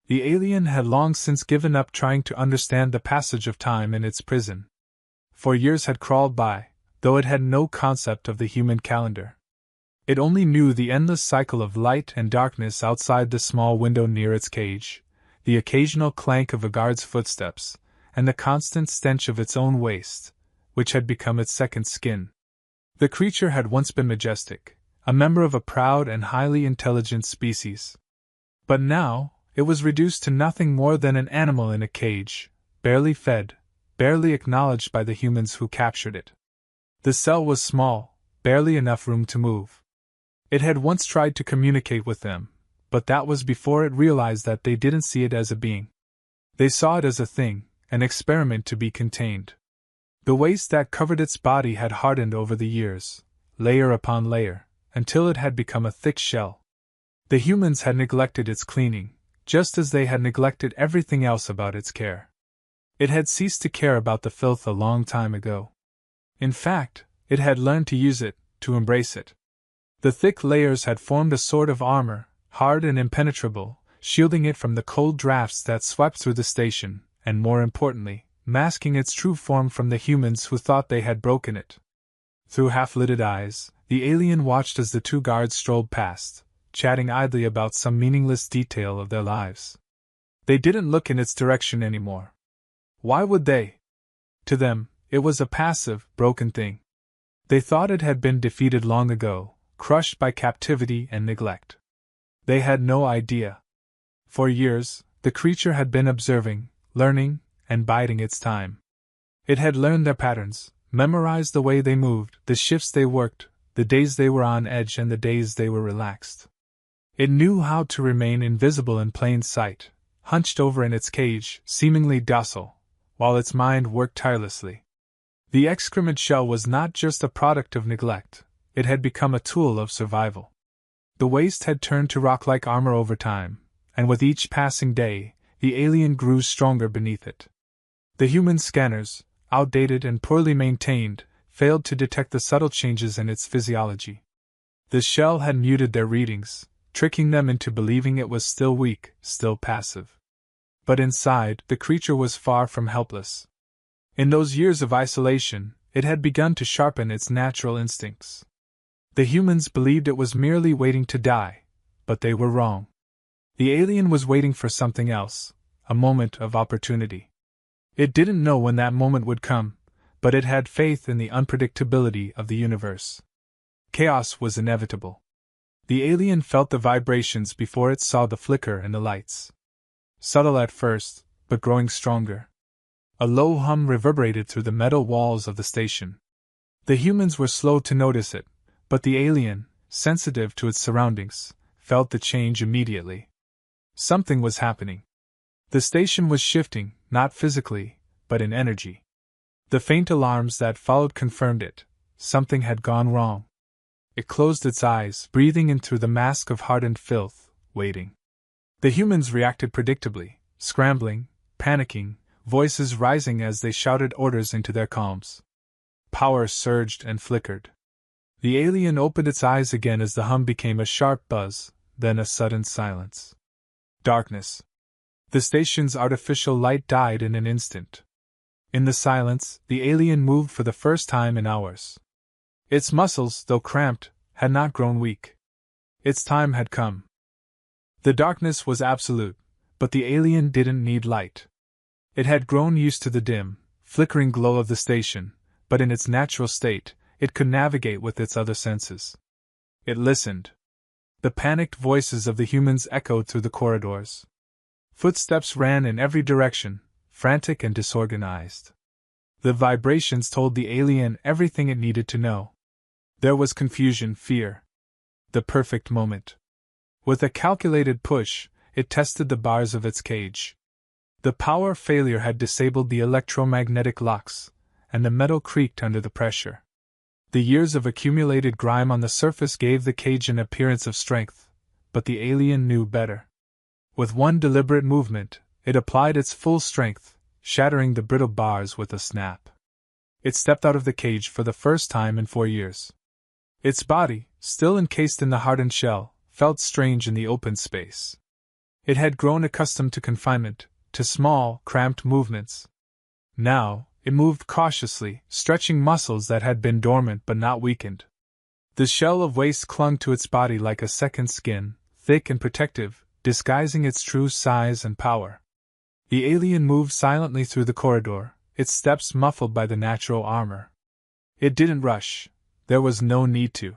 The alien had long since given up trying to understand the passage of time in its prison. For years had crawled by, though it had no concept of the human calendar. It only knew the endless cycle of light and darkness outside the small window near its cage, the occasional clank of a guard's footsteps, and the constant stench of its own waste, which had become its second skin. The creature had once been majestic, a member of a proud and highly intelligent species. But now, it was reduced to nothing more than an animal in a cage, barely fed, barely acknowledged by the humans who captured it. The cell was small, barely enough room to move. It had once tried to communicate with them, but that was before it realized that they didn't see it as a being. They saw it as a thing, an experiment to be contained. The waste that covered its body had hardened over the years, layer upon layer, until it had become a thick shell. The humans had neglected its cleaning, just as they had neglected everything else about its care. It had ceased to care about the filth a long time ago. In fact, it had learned to use it, to embrace it. The thick layers had formed a sort of armor, hard and impenetrable, shielding it from the cold drafts that swept through the station, and more importantly, masking its true form from the humans who thought they had broken it. Through half-lidded eyes, the alien watched as the two guards strolled past, chatting idly about some meaningless detail of their lives. They didn't look in its direction anymore. Why would they? To them, it was a passive, broken thing. They thought it had been defeated long ago, crushed by captivity and neglect. They had no idea. For years, the creature had been observing, learning, and biding its time. It had learned their patterns, memorized the way they moved, the shifts they worked, the days they were on edge and the days they were relaxed. It knew how to remain invisible in plain sight, hunched over in its cage, seemingly docile, while its mind worked tirelessly. The excrement shell was not just a product of neglect, it had become a tool of survival. The waste had turned to rock-like armor over time, and with each passing day, the alien grew stronger beneath it. The human scanners, outdated and poorly maintained, failed to detect the subtle changes in its physiology. The shell had muted their readings, tricking them into believing it was still weak, still passive. But inside, the creature was far from helpless. In those years of isolation, it had begun to sharpen its natural instincts. The humans believed it was merely waiting to die, but they were wrong. The alien was waiting for something else, a moment of opportunity. It didn't know when that moment would come, but it had faith in the unpredictability of the universe. Chaos was inevitable. The alien felt the vibrations before it saw the flicker in the lights. Subtle at first, but growing stronger. A low hum reverberated through the metal walls of the station. The humans were slow to notice it, but the alien, sensitive to its surroundings, felt the change immediately. Something was happening. The station was shifting, not physically, but in energy. The faint alarms that followed confirmed it. Something had gone wrong. It closed its eyes, breathing in through the mask of hardened filth, waiting. The humans reacted predictably, scrambling, panicking, voices rising as they shouted orders into their calms. Power surged and flickered. The alien opened its eyes again as the hum became a sharp buzz, then a sudden silence. Darkness. The station's artificial light died in an instant. In the silence, the alien moved for the first time in hours. Its muscles, though cramped, had not grown weak. Its time had come. The darkness was absolute, but the alien didn't need light. It had grown used to the dim, flickering glow of the station, but in its natural state, it could navigate with its other senses. It listened. The panicked voices of the humans echoed through the corridors. Footsteps ran in every direction, frantic and disorganized. The vibrations told the alien everything it needed to know. There was confusion, fear. The perfect moment. With a calculated push, it tested the bars of its cage. The power failure had disabled the electromagnetic locks, and the metal creaked under the pressure. The years of accumulated grime on the surface gave the cage an appearance of strength, but the alien knew better. With one deliberate movement, it applied its full strength, shattering the brittle bars with a snap. It stepped out of the cage for the first time in 4 years. Its body, still encased in the hardened shell, felt strange in the open space. It had grown accustomed to confinement, to small, cramped movements. Now, it moved cautiously, stretching muscles that had been dormant but not weakened. The shell of waste clung to its body like a second skin, thick and protective, disguising its true size and power. The alien moved silently through the corridor, its steps muffled by the natural armor. It didn't rush. There was no need to.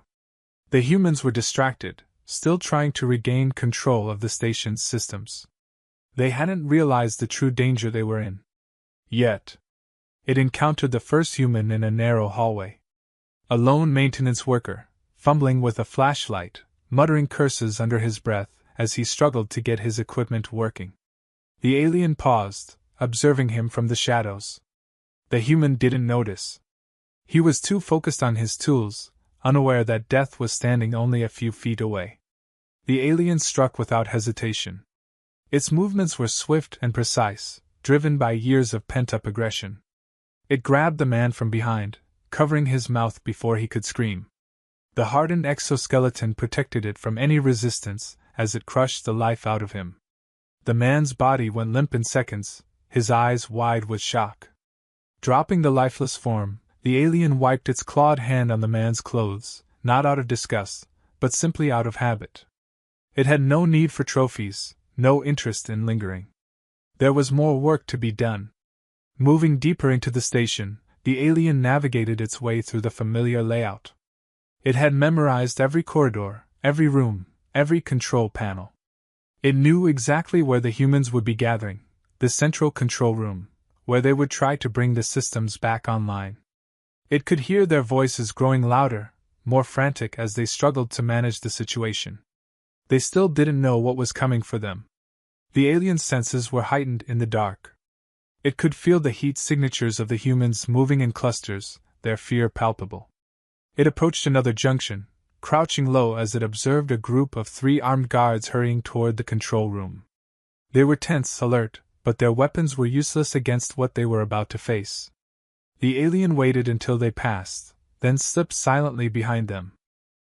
The humans were distracted, still trying to regain control of the station's systems. They hadn't realized the true danger they were in. Yet, it encountered the first human in a narrow hallway. A lone maintenance worker, fumbling with a flashlight, muttering curses under his breath as he struggled to get his equipment working. The alien paused, observing him from the shadows. The human didn't notice. He was too focused on his tools, unaware that death was standing only a few feet away. The alien struck without hesitation. Its movements were swift and precise, driven by years of pent-up aggression. It grabbed the man from behind, covering his mouth before he could scream. The hardened exoskeleton protected it from any resistance as it crushed the life out of him. The man's body went limp in seconds, his eyes wide with shock. Dropping the lifeless form, the alien wiped its clawed hand on the man's clothes, not out of disgust, but simply out of habit. It had no need for trophies, no interest in lingering. There was more work to be done. Moving deeper into the station, the alien navigated its way through the familiar layout. It had memorized every corridor, every room, every control panel. It knew exactly where the humans would be gathering, the central control room, where they would try to bring the systems back online. It could hear their voices growing louder, more frantic as they struggled to manage the situation. They still didn't know what was coming for them. The alien's senses were heightened in the dark. It could feel the heat signatures of the humans moving in clusters, their fear palpable. It approached another junction, crouching low as it observed a group of 3 armed guards hurrying toward the control room. They were tense, alert, but their weapons were useless against what they were about to face. The alien waited until they passed, then slipped silently behind them.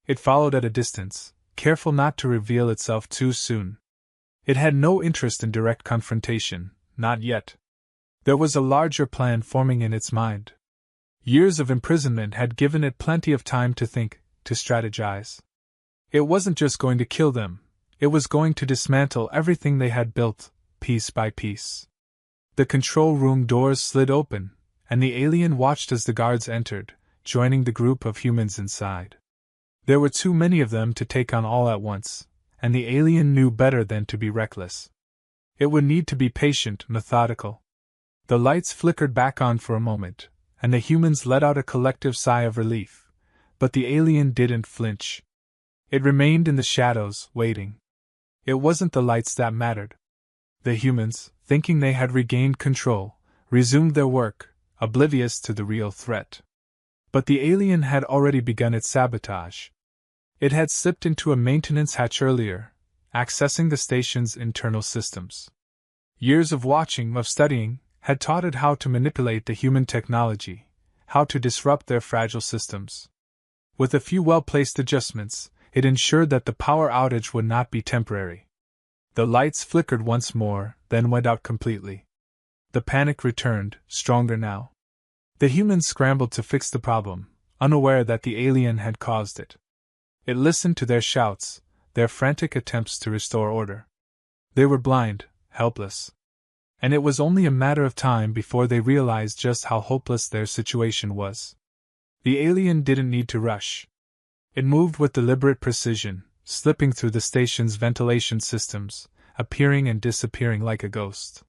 It followed at a distance, careful not to reveal itself too soon. It had no interest in direct confrontation, not yet. There was a larger plan forming in its mind. Years of imprisonment had given it plenty of time to think, to strategize. It wasn't just going to kill them, it was going to dismantle everything they had built, piece by piece. The control room doors slid open, and the alien watched as the guards entered, joining the group of humans inside. There were too many of them to take on all at once, and the alien knew better than to be reckless. It would need to be patient, methodical. The lights flickered back on for a moment, and the humans let out a collective sigh of relief, but the alien didn't flinch. It remained in the shadows, waiting. It wasn't the lights that mattered. The humans, thinking they had regained control, resumed their work, oblivious to the real threat. But the alien had already begun its sabotage. It had slipped into a maintenance hatch earlier, accessing the station's internal systems. Years of watching, of studying, had taught it how to manipulate the human technology, how to disrupt their fragile systems. With a few well-placed adjustments, it ensured that the power outage would not be temporary. The lights flickered once more, then went out completely. The panic returned, stronger now. The humans scrambled to fix the problem, unaware that the alien had caused it. It listened to their shouts, their frantic attempts to restore order. They were blind, helpless. And it was only a matter of time before they realized just how hopeless their situation was. The alien didn't need to rush. It moved with deliberate precision, slipping through the station's ventilation systems, appearing and disappearing like a ghost.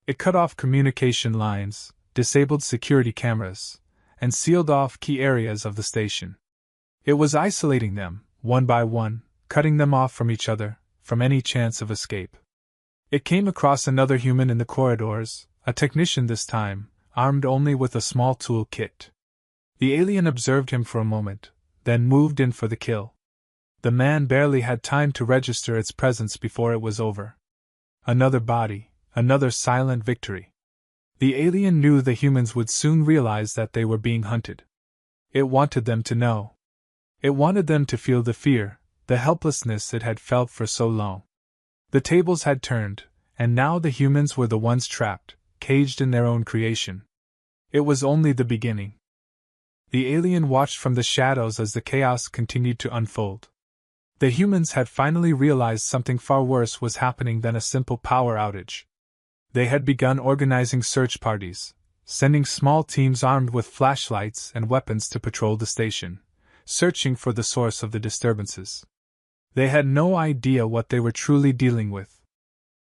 It cut off communication lines, disabled security cameras, and sealed off key areas of the station. It was isolating them, one by one, cutting them off from each other, from any chance of escape. It came across another human in the corridors, a technician this time, armed only with a small tool kit. The alien observed him for a moment, then moved in for the kill. The man barely had time to register its presence before it was over. Another body, another silent victory. The alien knew the humans would soon realize that they were being hunted. It wanted them to know. It wanted them to feel the fear, the helplessness it had felt for so long. The tables had turned, and now the humans were the ones trapped, caged in their own creation. It was only the beginning. The alien watched from the shadows as the chaos continued to unfold. The humans had finally realized something far worse was happening than a simple power outage. They had begun organizing search parties, sending small teams armed with flashlights and weapons to patrol the station, searching for the source of the disturbances. They had no idea what they were truly dealing with.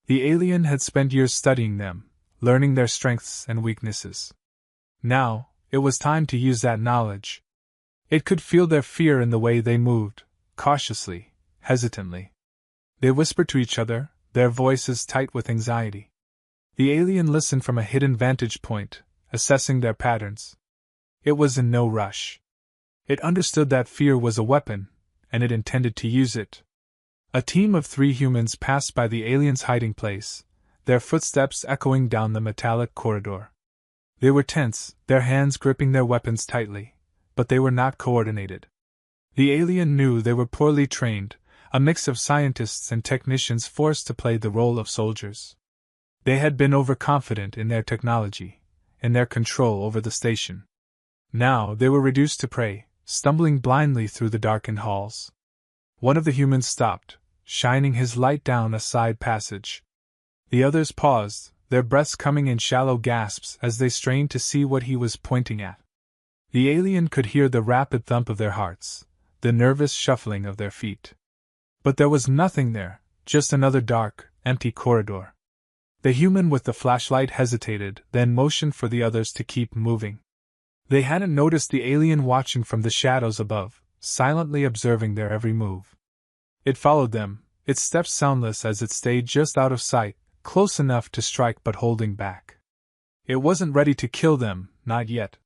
The alien had spent years studying them, learning their strengths and weaknesses. Now, it was time to use that knowledge. It could feel their fear in the way they moved, cautiously, hesitantly. They whispered to each other, their voices tight with anxiety. The alien listened from a hidden vantage point, assessing their patterns. It was in no rush. It understood that fear was a weapon, and it intended to use it. A team of 3 humans passed by the alien's hiding place, their footsteps echoing down the metallic corridor. They were tense, their hands gripping their weapons tightly, but they were not coordinated. The alien knew they were poorly trained, a mix of scientists and technicians forced to play the role of soldiers. They had been overconfident in their technology, in their control over the station. Now they were reduced to prey, stumbling blindly through the darkened halls. One of the humans stopped, shining his light down a side passage. The others paused, their breaths coming in shallow gasps as they strained to see what he was pointing at. The alien could hear the rapid thump of their hearts, the nervous shuffling of their feet. But there was nothing there, just another dark, empty corridor. The human with the flashlight hesitated, then motioned for the others to keep moving. They hadn't noticed the alien watching from the shadows above, silently observing their every move. It followed them, its steps soundless as it stayed just out of sight, close enough to strike but holding back. It wasn't ready to kill them, not yet.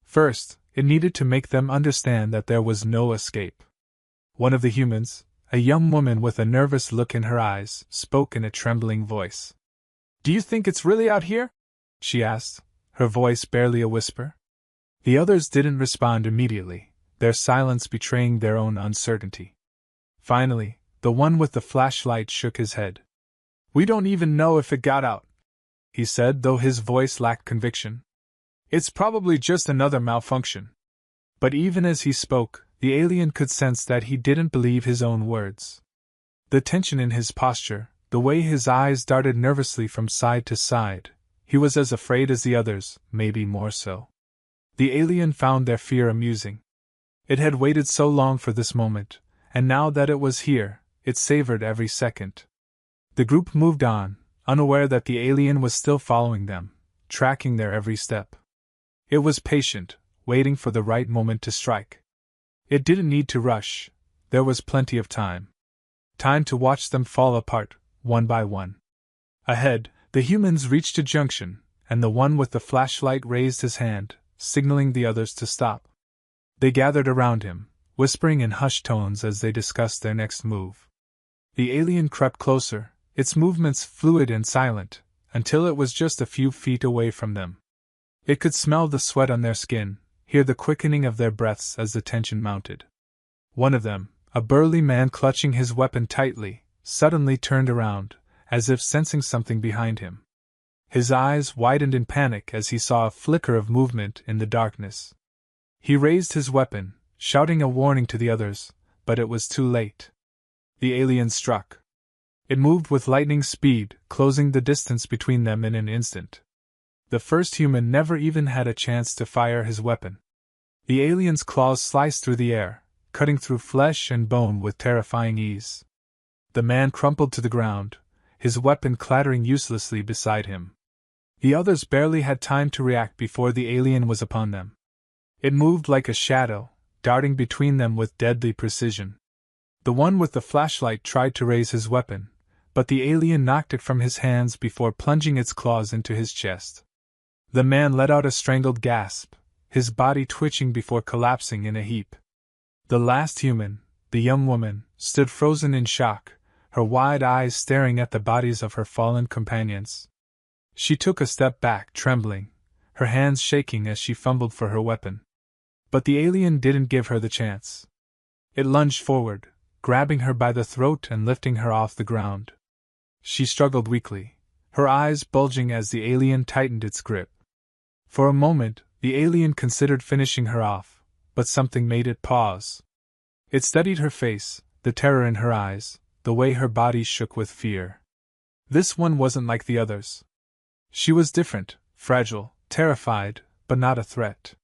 First, it needed to make them understand that there was no escape. One of the humans, a young woman with a nervous look in her eyes, spoke in a trembling voice. "Do you think it's really out here?" she asked, her voice barely a whisper. The others didn't respond immediately, their silence betraying their own uncertainty. Finally, the one with the flashlight shook his head. "We don't even know if it got out," he said, though his voice lacked conviction. "It's probably just another malfunction." But even as he spoke, the alien could sense that he didn't believe his own words. The tension in his posture, the way his eyes darted nervously from side to side, he was as afraid as the others, maybe more so. The alien found their fear amusing. It had waited so long for this moment, and now that it was here, it savored every second. The group moved on, unaware that the alien was still following them, tracking their every step. It was patient, waiting for the right moment to strike. It didn't need to rush, there was plenty of time. Time to watch them fall apart, one by one. Ahead, the humans reached a junction, and the one with the flashlight raised his hand, signaling the others to stop. They gathered around him, whispering in hushed tones as they discussed their next move. The alien crept closer, its movements fluid and silent, until it was just a few feet away from them. It could smell the sweat on their skin, hear the quickening of their breaths as the tension mounted. One of them, a burly man clutching his weapon tightly, suddenly turned around, as if sensing something behind him. His eyes widened in panic as he saw a flicker of movement in the darkness. He raised his weapon, shouting a warning to the others, but it was too late. The alien struck. It moved with lightning speed, closing the distance between them in an instant. The first human never even had a chance to fire his weapon. The alien's claws sliced through the air, cutting through flesh and bone with terrifying ease. The man crumpled to the ground, his weapon clattering uselessly beside him. The others barely had time to react before the alien was upon them. It moved like a shadow, darting between them with deadly precision. The one with the flashlight tried to raise his weapon, but the alien knocked it from his hands before plunging its claws into his chest. The man let out a strangled gasp, his body twitching before collapsing in a heap. The last human, the young woman, stood frozen in shock, her wide eyes staring at the bodies of her fallen companions. She took a step back, trembling, her hands shaking as she fumbled for her weapon. But the alien didn't give her the chance. It lunged forward, grabbing her by the throat and lifting her off the ground. She struggled weakly, her eyes bulging as the alien tightened its grip. For a moment, the alien considered finishing her off, but something made it pause. It studied her face, the terror in her eyes, the way her body shook with fear. This one wasn't like the others. She was different, fragile, terrified, but not a threat.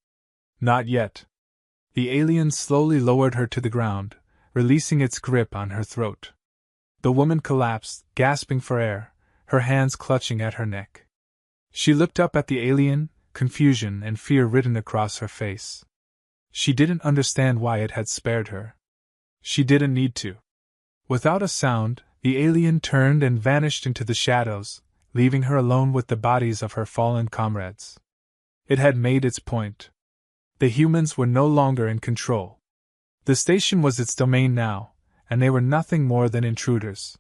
Not yet. The alien slowly lowered her to the ground, releasing its grip on her throat. The woman collapsed, gasping for air, her hands clutching at her neck. She looked up at the alien, confusion and fear written across her face. She didn't understand why it had spared her. She didn't need to. Without a sound, the alien turned and vanished into the shadows, leaving her alone with the bodies of her fallen comrades. It had made its point. The humans were no longer in control. The station was its domain now, and they were nothing more than intruders.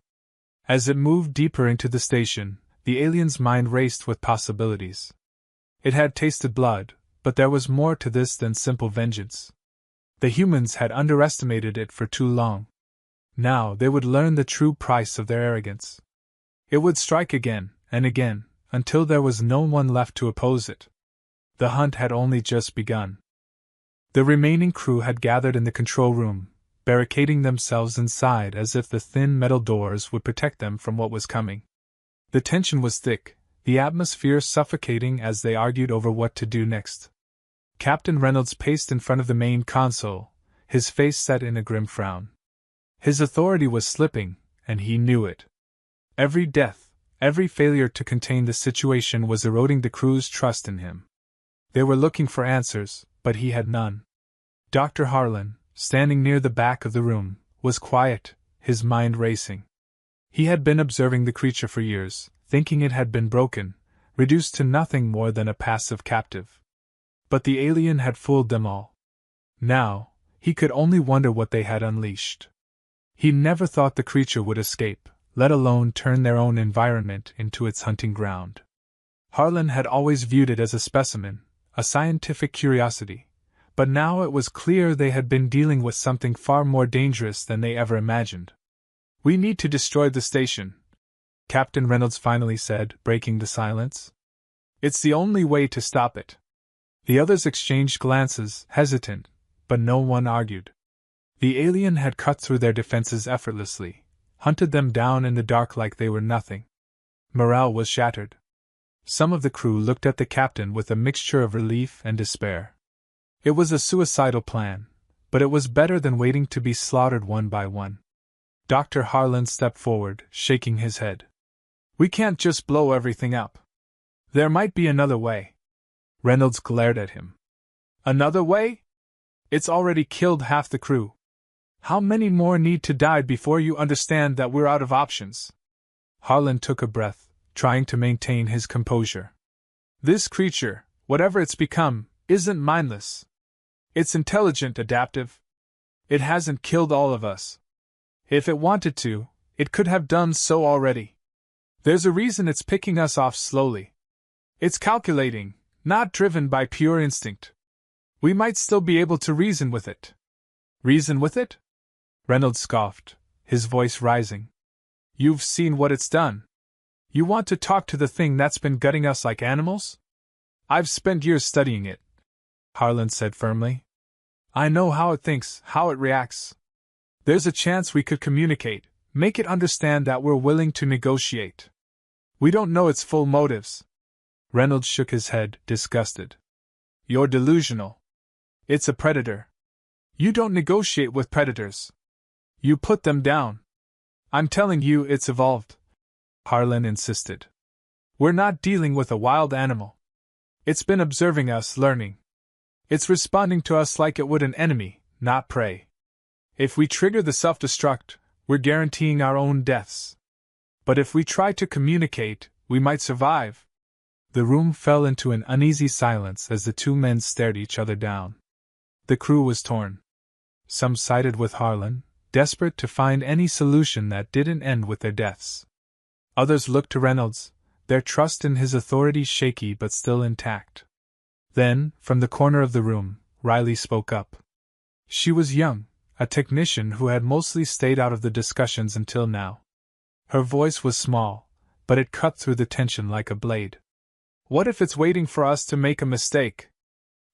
As it moved deeper into the station, the alien's mind raced with possibilities. It had tasted blood, but there was more to this than simple vengeance. The humans had underestimated it for too long. Now they would learn the true price of their arrogance. It would strike again, and again, until there was no one left to oppose it. The hunt had only just begun. The remaining crew had gathered in the control room, barricading themselves inside as if the thin metal doors would protect them from what was coming. The tension was thick, the atmosphere suffocating as they argued over what to do next. Captain Reynolds paced in front of the main console, his face set in a grim frown. His authority was slipping, and he knew it. Every death, every failure to contain the situation was eroding the crew's trust in him. They were looking for answers, but he had none. Dr. Harlan, standing near the back of the room, was quiet, his mind racing. He had been observing the creature for years, thinking it had been broken, reduced to nothing more than a passive captive. But the alien had fooled them all. Now, he could only wonder what they had unleashed. He never thought the creature would escape, let alone turn their own environment into its hunting ground. Harlan had always viewed it as a specimen, a scientific curiosity, but now it was clear they had been dealing with something far more dangerous than they ever imagined. "We need to destroy the station," Captain Reynolds finally said, breaking the silence. "It's the only way to stop it." The others exchanged glances, hesitant, but no one argued. The alien had cut through their defenses effortlessly, hunted them down in the dark like they were nothing. Morale was shattered. Some of the crew looked at the captain with a mixture of relief and despair. It was a suicidal plan, but it was better than waiting to be slaughtered one by one. Dr. Harlan stepped forward, shaking his head. "We can't just blow everything up. There might be another way." Reynolds glared at him. "Another way? It's already killed half the crew. How many more need to die before you understand that we're out of options?" Harlan took a breath, trying to maintain his composure. "This creature, whatever it's become, isn't mindless. It's intelligent, adaptive. It hasn't killed all of us. If it wanted to, it could have done so already. There's a reason it's picking us off slowly. It's calculating, not driven by pure instinct. We might still be able to reason with it." "Reason with it?" Reynolds scoffed, his voice rising. "You've seen what it's done. You want to talk to the thing that's been gutting us like animals?" "I've spent years studying it," Harlan said firmly. "I know how it thinks, how it reacts. There's a chance we could communicate, make it understand that we're willing to negotiate. We don't know its full motives." Reynolds shook his head, disgusted. "You're delusional. It's a predator. You don't negotiate with predators. You put them down. I'm telling you it's evolved," Harlan insisted. "We're not dealing with a wild animal. It's been observing us, learning. It's responding to us like it would an enemy, not prey. If we trigger the self-destruct, we're guaranteeing our own deaths. But if we try to communicate, we might survive." The room fell into an uneasy silence as the two men stared each other down. The crew was torn. Some sided with Harlan, desperate to find any solution that didn't end with their deaths. Others looked to Reynolds, their trust in his authority shaky but still intact. Then, from the corner of the room, Riley spoke up. She was young, a technician who had mostly stayed out of the discussions until now. Her voice was small, but it cut through the tension like a blade. What if it's waiting for us to make a mistake?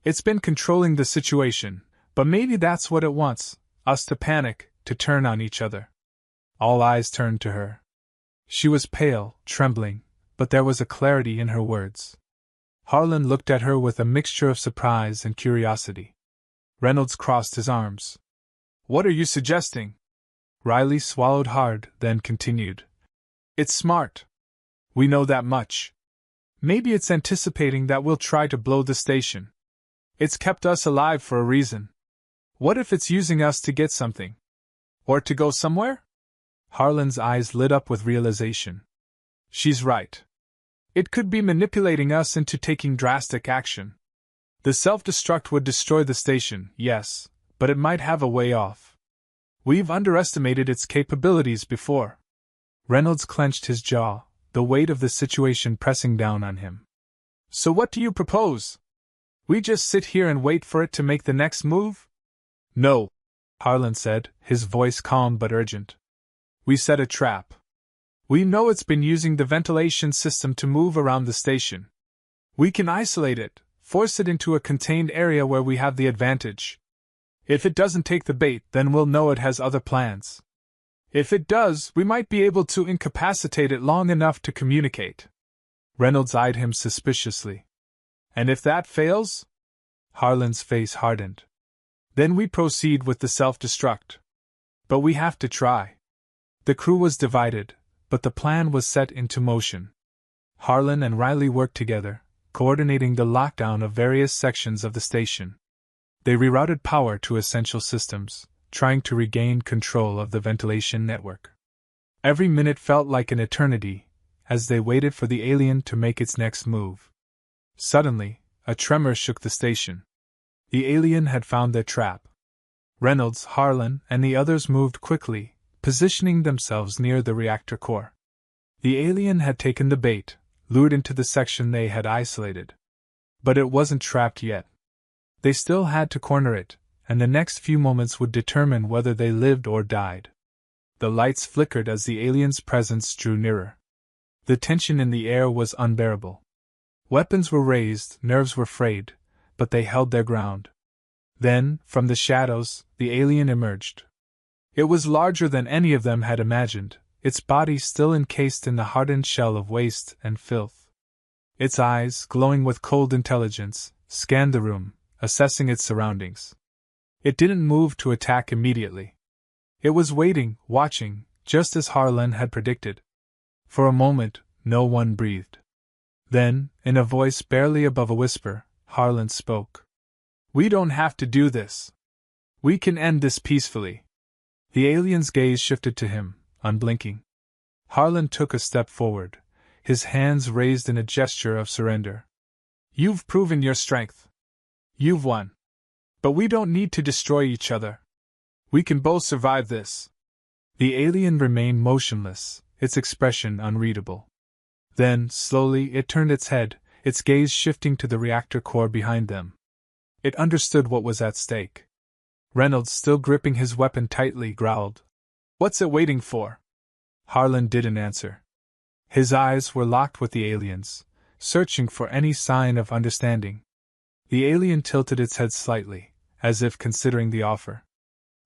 It's been controlling the situation, but maybe that's what it wants, us to panic, to turn on each other. All eyes turned to her. She was pale, trembling, but there was a clarity in her words. Harlan looked at her with a mixture of surprise and curiosity. Reynolds crossed his arms. What are you suggesting? Riley swallowed hard, then continued. It's smart. We know that much. Maybe it's anticipating that we'll try to blow the station. It's kept us alive for a reason. What if it's using us to get something? Or to go somewhere? Harlan's eyes lit up with realization. She's right. It could be manipulating us into taking drastic action. The self-destruct would destroy the station, yes, but it might have a way off. We've underestimated its capabilities before. Reynolds clenched his jaw, the weight of the situation pressing down on him. So what do you propose? We just sit here and wait for it to make the next move? No, Harlan said, his voice calm but urgent. We set a trap. We know it's been using the ventilation system to move around the station. We can isolate it, force it into a contained area where we have the advantage. If it doesn't take the bait, then we'll know it has other plans. If it does, we might be able to incapacitate it long enough to communicate. Reynolds eyed him suspiciously. And if that fails? Harlan's face hardened. Then we proceed with the self-destruct. But we have to try. The crew was divided, but the plan was set into motion. Harlan and Riley worked together, coordinating the lockdown of various sections of the station. They rerouted power to essential systems, trying to regain control of the ventilation network. Every minute felt like an eternity, as they waited for the alien to make its next move. Suddenly, a tremor shook the station. The alien had found their trap. Reynolds, Harlan, and the others moved quickly, positioning themselves near the reactor core. The alien had taken the bait, lured into the section they had isolated. But it wasn't trapped yet. They still had to corner it, and the next few moments would determine whether they lived or died. The lights flickered as the alien's presence drew nearer. The tension in the air was unbearable. Weapons were raised, nerves were frayed, but they held their ground. Then, from the shadows, the alien emerged. It was larger than any of them had imagined, its body still encased in the hardened shell of waste and filth. Its eyes, glowing with cold intelligence, scanned the room, assessing its surroundings. It didn't move to attack immediately. It was waiting, watching, just as Harlan had predicted. For a moment, no one breathed. Then, in a voice barely above a whisper, Harlan spoke. We don't have to do this. We can end this peacefully. The alien's gaze shifted to him, unblinking. Harlan took a step forward, his hands raised in a gesture of surrender. You've proven your strength. You've won. But we don't need to destroy each other. We can both survive this. The alien remained motionless, its expression unreadable. Then, slowly, it turned its head, its gaze shifting to the reactor core behind them. It understood what was at stake. Reynolds, still gripping his weapon tightly, growled. What's it waiting for? Harlan didn't answer. His eyes were locked with the alien's, searching for any sign of understanding. The alien tilted its head slightly, as if considering the offer.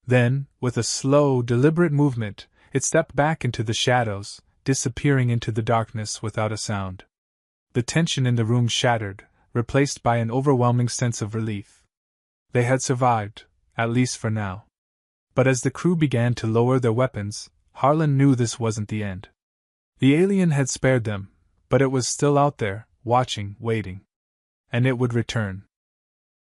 Then, with a slow, deliberate movement, it stepped back into the shadows, disappearing into the darkness without a sound. The tension in the room shattered, replaced by an overwhelming sense of relief. They had survived, at least for now. But as the crew began to lower their weapons, Harlan knew this wasn't the end. The alien had spared them, but it was still out there, watching, waiting. And it would return.